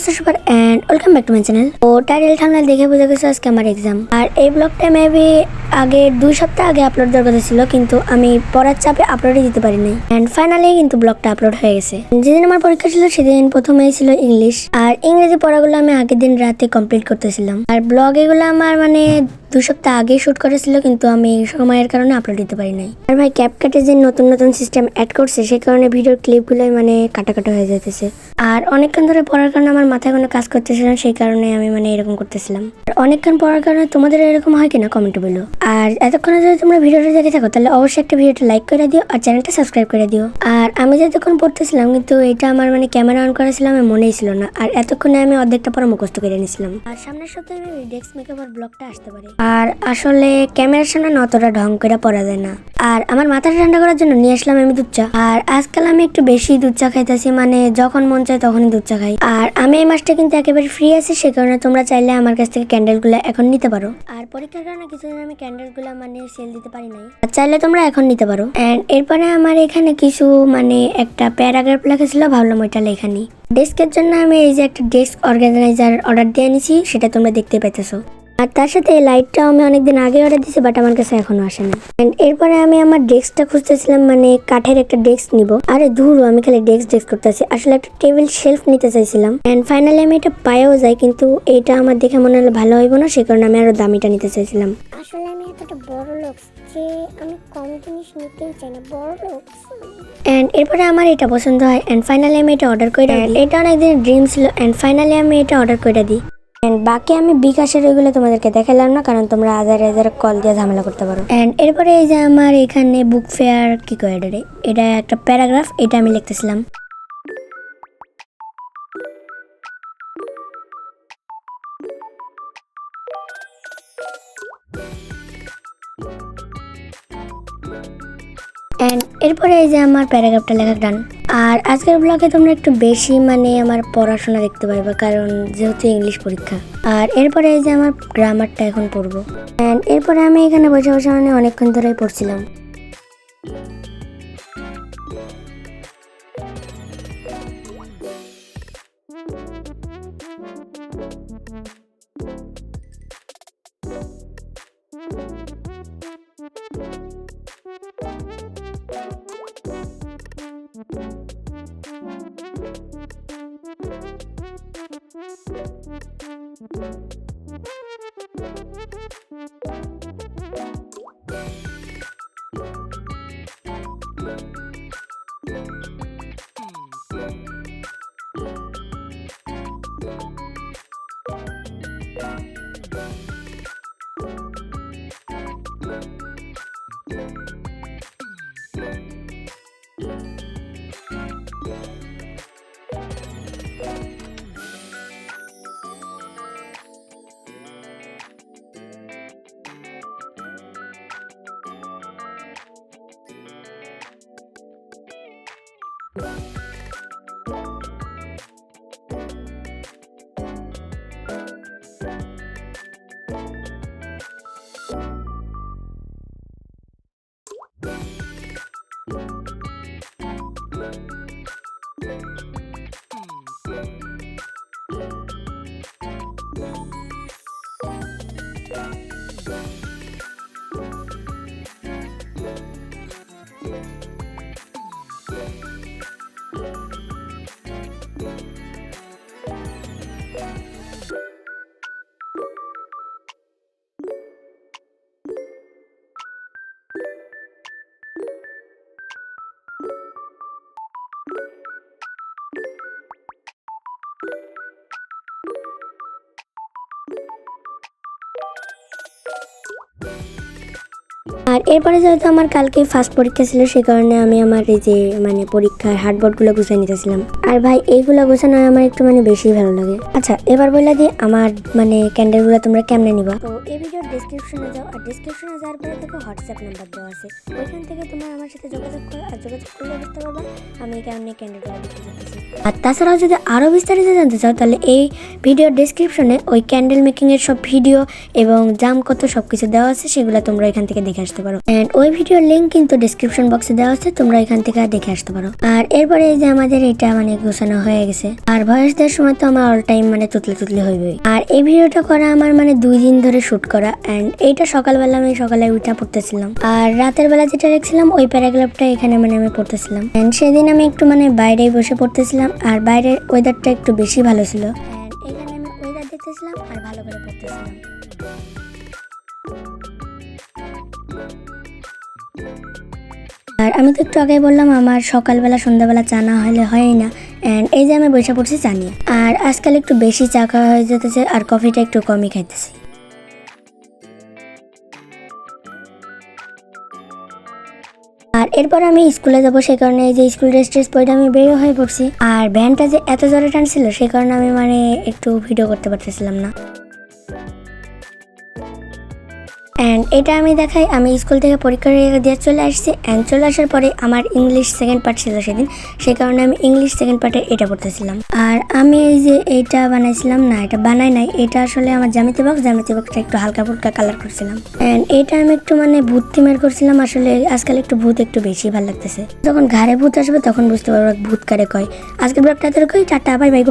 অবস্থা সবার and welcome back to my channel. তো টাইটেল থাম্বনেল দেখে বুঝে গেছো আজকে আমার এক্সাম, আর এই ব্লগটা মেবি আগে 2 সপ্তাহ আগে আপলোড দেওয়ার কথা ছিল, কিন্তু আমি পড়ার চাপে আপলোডই দিতে পারিনি। এন্ড ফাইনালি কিন্তু ব্লগটা আপলোড হয়ে গেছে। যেদিন আমার পরীক্ষা ছিল সেদিন প্রথমেই ছিল ইংলিশ, আর ইংরেজি পড়াগুলো আমি আগের দিন রাতে কমপ্লিট করতেছিলাম। আর ব্লগ এগুলো আমার 2 সপ্তাহ আগে শুট করেছিল, কিন্তু আমি সময়ের কারণে আপলোড দিতে পারি নাই। আর ভাই ক্যাপকাটে যে নতুন নতুন সিস্টেম অ্যাড করছে সেই কারণে ভিডিওর ক্লিপগুলোই কাটা কাটা হয়ে যাইতেছে। আর অনেকক্ষণ ধরে পড়ার কারণে আমার মাথায় কোনো কাজ করতেছিল না, সেই কারণে আমি এরকম করতেছিলাম। আর অনেকক্ষণ পড়ার কারণে তোমাদের এরকম হয় কিনা কমেন্টে বলো। আর এতক্ষণে যদি তোমরা ভিডিওটা দেখে থাকো তাহলে অবশ্যই একটা ভিডিওটা লাইক করে দিও আর চ্যানেলটা সাবস্ক্রাইব করে দিও। আর আমি যতক্ষণ পড়তেছিলাম কিন্তু এটা আমার ক্যামেরা অন করেছিলাম আমি মনেই ছিল না, আর এতক্ষণে আমি অর্ধেকটা পড়া মুখস্থ করে নিয়েছিলাম। আর সামনের সপ্তাহে আমি ডেস্ক মেকওভার ব্লগটা আসতে পারি। আর আসলে ক্যামেরার সামনে অতটা ঢং করে পড়া যায় না। আর আমার মাথাটা ঠান্ডা করার জন্য নিয়ে আসলাম আমি দুধ চা। আর আজকাল আমি একটু বেশি দুধ চা খাইতেছি, যখন মন চায় তখনই দুধ চা খাই। আর আমি এই মাসটা কিন্তু একেবারে ফ্রি আছি, সে কারণে তোমরা চাইলে আমার কাছ থেকে ক্যান্ডেল গুলো এখন নিতে পারো। আর পরীক্ষার কারণে কিছুদিন আমি ক্যান্ডেল গুলো সেল দিতে পারি নাই, আর চাইলে তোমরা এখন নিতে পারো। এন্ড এরপরে আমার এখানে কিছু একটা প্যারাগ্রাফ লেখা ছিল, ভাবলাম ওইটা লেখা নি। ডেস্কের জন্য আমি এই যে একটা ডেস্ক অর্গানাইজার অর্ডার দিয়ে নিছি, সেটা তোমরা দেখতে পাইতেছো। আর তার সাথে এই লাইটটাও আমি অনেকদিন আগে অর্ডার দিয়েছি, বাট আমার কাছে এখনো আসে না। এরপরে আমি আমার ডেস্কটা খুঁজতেছিলাম, কাঠের একটা ডেস্ক নিব। আরে ধুর, আমি খালি ডেস্ক করতেছি, আসলে একটা টেবিল শেলফ নিতে চাইছিলাম। এন্ড ফাইনালি আমি এটা পাইও যাই, কিন্তু এটা আমার দেখে মনে হলো ভালো হইব না, সে কারণে আমি আরো দামিটা নিতে চাইছিলাম। আসলে আমি এতটা বড় লোক যে আমি কম জিনিস নিতেই চাই না, বড় লোক। এন্ড এরপরে আমার এটা পছন্দ হয়, এন্ড ফাইনালি আমি এটা অর্ডার করে দিই। এটা অনেকদিন ড্রিম ছিল, এন্ড ফাইনালি আমি এটা অর্ডার করে দিই। বাকি আমি বিকাশের ওইগুলো তোমাদেরকে দেখালাম না, কারণ তোমরা হাজার কল দিয়ে ঝামেলা করতে পারো। এন্ড এরপরে এই যে আমার এখানে বুক ফেয়ার কি কয় এটা একটা প্যারাগ্রাফ, এটা আমি লিখতেছিলাম। এরপরে এই যে আমার প্যারাগ্রাফটা লেখা ডান। আর আজকের ব্লগে তোমরা একটু বেশি আমার পড়াশোনা দেখতে পারবে, কারণ যেহেতু ইংলিশ পরীক্ষা। আর এরপরে এই যে আমার গ্রামারটা এখন পড়বো। এন্ড এরপরে আমি এখানে বসে বসে অনেকক্ষণ ধরেই পড়ছিলাম। আর এরপরে যেহেতু আমার কালকে ফার্স্ট পরীক্ষা ছিল, সে কারণে আমি আমার এই যে পরীক্ষার হার্ডবোর্ডগুলো গুছিয়ে নিতেছিলাম। আর ভাই এইগুলো গোছানো আমার একটু বেশি ভালো লাগে। আচ্ছা, এবার বলে দিই আমার ক্যান্ডেলগুলো তোমরা কেমনে নিবা। তো এই ভিডিওর ডেসক্রিপশনে যাও, আর ডেসক্রিপশনে যাওয়ার পরে দেখো হোয়াটসঅ্যাপ নাম্বার দেওয়া আছে, ওইখান থেকে তোমরা আমার সাথে যোগাযোগ করো। আর যোগাযোগ করলে বুঝতে পারবা আমি কেমন ক্যান্ডেলগুলো বিক্রি করতেছি। আর তাছাড়াও যদি আরও বিস্তারিত জানতে চাও তাহলে এই ভিডিওর ডেসক্রিপশনে ওই ক্যান্ডেল মেকিং এর সব ভিডিও এবং দাম কত সবকিছু দেওয়া আছে, সেগুলো তোমরা এখান থেকে দেখে আসতে পারো। পারো। এন্ড ওই ভিডিওর লিঙ্ক কিন্তু ডেসক্রিপশন বক্সে দেওয়া আছে, তোমরা এখান থেকে দেখে আসতে পারো। আর এরপরে এই যে আমাদের এটা মানে গোছানো হয়ে গেছে। আর ভয়েস দেওয়ার সময় তো আমার অল টাইম মানে তুতলে হইবে। আর এই ভিডিওটা করা আমার মানে 2 দিন ধরে শুট করা। এন্ড এইটা সকালবেলা আমি সকালে উঠা পড়তেছিলাম, আর রাতের বেলা যেটা দেখছিলাম ওই প্যারাগ্রাফটা এখানে মানে আমি পড়তেছিলাম। এন্ড সেদিন আমি একটু মানে বাইরেই বসে পড়তেছিলাম, আর বাইরের ওয়েদারটা একটু বেশি ভালো ছিল। এন্ড এখানে আমি ওয়েদার দেখতেছিলাম আর ভালো করে পড়তেছিলাম। আর আমি তো একটু আগে বললাম আমার সকালবেলা সন্ধ্যাবেলা চা না হলে হয়ই না। এন্ড এই যে আমি বসে পড়ছি চা নিয়ে। আর আজকাল একটু বেশি চা খাওয়া হয়ে যেতেছে, আর কফিটা একটু কমই খাইতেছি। আর এরপর আমি স্কুলে যাবো, সেই কারণে এই যে স্কুল ড্রেস পরে আমি বের হয়ে পড়ছি। আর ভ্যানটা যে এত জোরে টানছিল সেই কারণে আমি মানে একটু ভিডিও করতে পারতেছিলাম না। এন্ড এটা আমি দেখাই, আমি স্কুল থেকে পরীক্ষা দিয়ে চলে আসছি। এন্ড চলে আসার পরে আমার ইংলিশ সেকেন্ড পার্ট ছিল সেদিন, সেই কারণে আমি ইংলিশ সেকেন্ড পার্টে এটা পড়তেছিলাম। আর আমি এই যে এইটা বানাইছিলাম, না এটা বানাই নাই, এটা আসলে আমার জ্যামিতি বক্সটা একটু হালকা ফুলকা কালার করছিলাম। এন্ড এটা আমি একটু মানে ভূত থিমের করছিলাম। আসলে আজকাল একটু ভূত একটু বেশি ভালো লাগতেছে। যখন ঘাড়ে ভূত আসবে তখন বুঝতে পারবো ভূত কারে কয়। আজকের ব্লগটা এত কই, টাটা, বাই বাই।